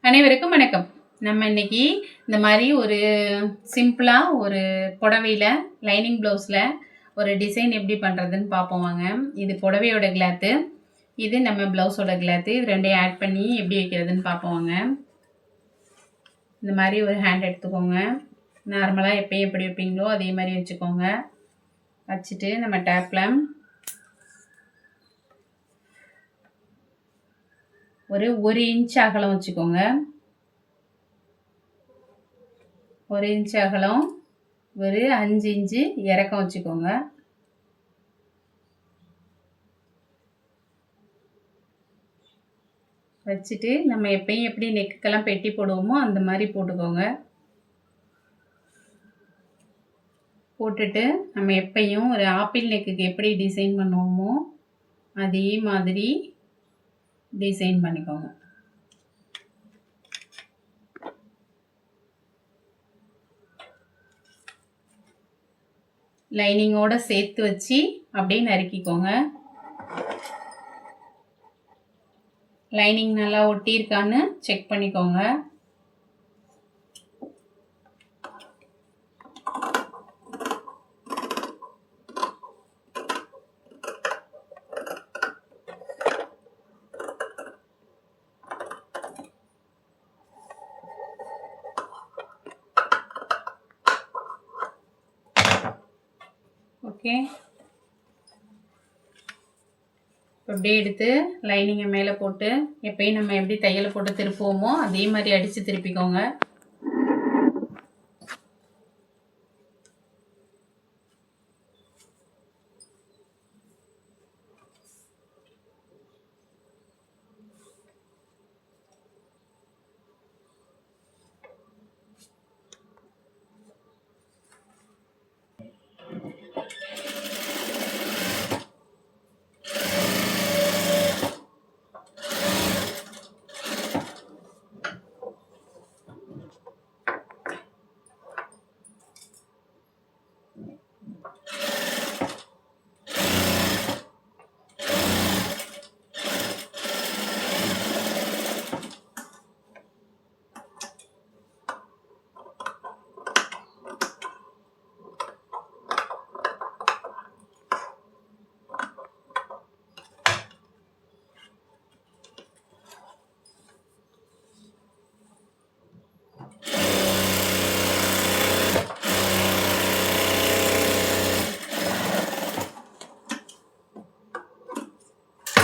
அனைவருக்கும் வணக்கம். நம்ம இன்னைக்கு இந்த மாதிரி ஒரு சிம்பிளாக ஒரு புடவையில் லைனிங் ப்ளவுஸில் ஒரு டிசைன் எப்படி பண்ணுறதுன்னு பார்ப்போம் வாங்க. இது புடவையோட கிளாத்து, இது நம்ம ப்ளவுஸோட கிளாத்து. இது ரெண்டையும் ஆட் பண்ணி எப்படி வைக்கிறதுன்னு பார்ப்போம் வாங்க. இந்த மாதிரி ஒரு ஹேண்ட் எடுத்துக்கோங்க. நார்மலாக எப்பயும் எப்படி வைப்பீங்களோ அதே மாதிரி வச்சுக்கோங்க. வச்சுட்டு நம்ம டேப்பில் ஒரு இன்ச் அகலம் வச்சுக்கோங்க. 1 இன்ச் அகலம், ஒரு 5 இன்ச்சு இறக்கம் வச்சுக்கோங்க. வச்சுட்டு நம்ம எப்பயும் எப்படி நெக்குக்கெல்லாம் பெட்டி போடுவோமோ அந்த மாதிரி போட்டுக்கோங்க. போட்டுட்டு நம்ம எப்பயும் ஒரு ஆப்பிள் நெக்குக்கு எப்படி டிசைன் பண்ணுவோமோ அதே மாதிரி டிசைன் பண்ணிக்கோங்க. லைனிங்கோட சேர்த்து வச்சு அப்படியே நறுக்கிக்கோங்க. லைனிங் நல்லா ஒட்டியிருக்கான்னு செக் பண்ணிக்கோங்க. ஓகே, அப்படியே எடுத்து லைனிங்கை மேலே போட்டு எப்பயும் நம்ம எப்படி தையலை போட்டு திருப்புவோமோ அதே மாதிரி அடித்து திருப்பிக்கோங்க.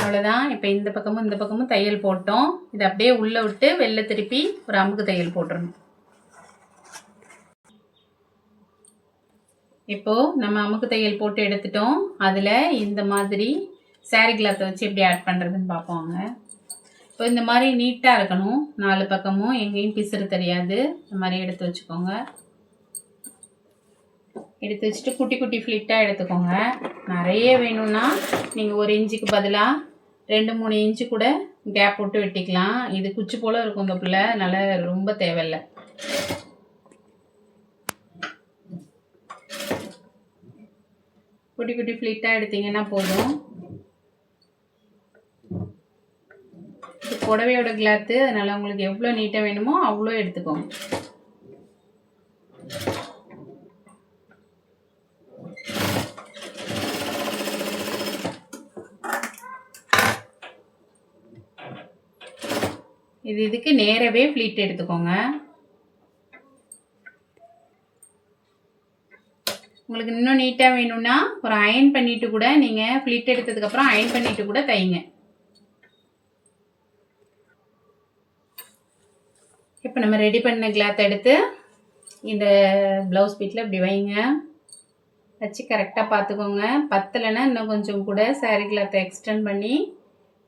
அவ்வளோதான். இப்போ இந்த பக்கமும் தையல் போட்டோம். இதை அப்படியே உள்ளே விட்டு வெளில திருப்பி ஒரு அமுக்கு தையல் போட்டுடணும். இப்போது நம்ம அமுக்கு தையல் போட்டு எடுத்துட்டோம். அதில் இந்த மாதிரி சாரீ கிளாத்தை வச்சு எப்படி ஆட் பண்ணுறதுன்னு பார்ப்போங்க. இப்போ இந்த மாதிரி நீட்டாக இருக்கணும். 4 பக்கமும் எங்கேயும் பிசுறு தெரியாது. இந்த மாதிரி எடுத்து வச்சுக்கோங்க. எடுத்து வச்சுட்டு குட்டி குட்டி ஃப்ளிட்டாக எடுத்துக்கோங்க. நிறைய வேணும்னா நீங்கள் 1 இன்ச்சுக்கு பதிலாக 2-3 இன்ச்சு கூட கேப் போட்டு வெட்டிக்கலாம். இது குச்சி போல் இருக்கும் இந்த பிள்ளை, அதனால் ரொம்ப தேவையில்லை. குட்டி குட்டி ஃப்ளிட்டாக எடுத்தீங்கன்னா போதும். இது புடவையோட கிளாத்து, அதனால் உங்களுக்கு எவ்வளோ நீட்டாக வேணுமோ அவ்வளோ எடுத்துக்கோங்க. இதுக்கு நேரவே ஃப்ளீட் எடுத்துக்கோங்க. உங்களுக்கு இன்னும் நீட்டாக வேணும்னா ஒரு அயன் பண்ணிட்டு கூட நீங்கள் ஃப்ளீட் எடுத்ததுக்கப்புறம் அயன் பண்ணிட்டு கூட தைங்க. இப்போ நம்ம ரெடி பண்ண கிளாத் எடுத்து இந்த ப்ளவுஸ் பீட்டில் இப்படி வைங்க. வச்சு கரெக்டாக பார்த்துக்கோங்க. பத்தலைன்னா இன்னும் கொஞ்சம் கூட சாரீ கிளாத்தை எக்ஸ்டெண்ட் பண்ணி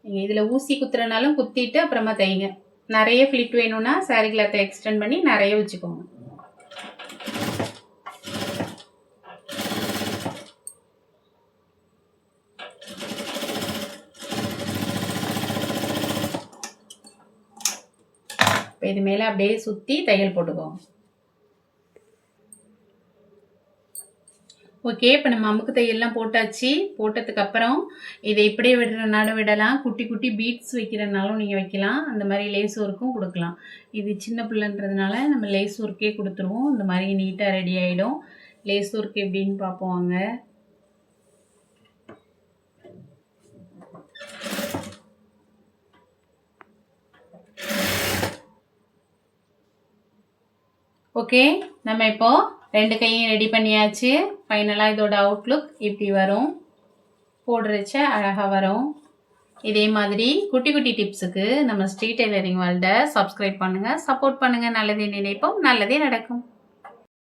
நீங்கள் இதில் ஊசி குத்துறனாலும் குத்திட்டு அப்புறமா தைங்க. நிறைய ஃப்ளிட் வேணும்னா சாரீ கிளாத்தை எக்ஸ்டெண்ட் பண்ணி நிறைய வச்சுக்கோங்க. இப்போ இது மேலே அப்படியே சுற்றி தையல் போட்டுக்கோங்க. ஓகே. இப்போ நம்ம அமுக்கு தையல்லாம் போட்டாச்சு. போட்டதுக்கப்புறம் இதை இப்படியே விடுறனாலும் விடலாம். குட்டி குட்டி பீட்ஸ் வைக்கிறனாலும் நீங்கள் வைக்கலாம். அந்த மாதிரி லேஸ் ஒர்க்கும் கொடுக்கலாம். இது சின்ன பிள்ளைன்றதுனால நம்ம லேஸ் ஒர்க்கே கொடுத்துருவோம். இந்த மாதிரி நீட்டாக ரெடி ஆகிடும். லேஸ் ஒர்க் எப்படின்னு பார்ப்போம் வாங்க. ஓகே. நம்ம இப்போ 2 கையும் ரெடி பண்ணியாச்சு. ஃபைனலாக இதோட அவுட்லுக் இப்படி வரும். போடுறச்ச அழகாக வரும். இதே மாதிரி குட்டி குட்டி டிப்ஸுக்கு நம்ம ஸ்ரீ டெய்லரிங் வேர்ல்டை சப்ஸ்கிரைப் பண்ணுங்கள், சப்போர்ட் பண்ணுங்கள். நல்லதே நினைப்போம், நல்லதே நடக்கும்.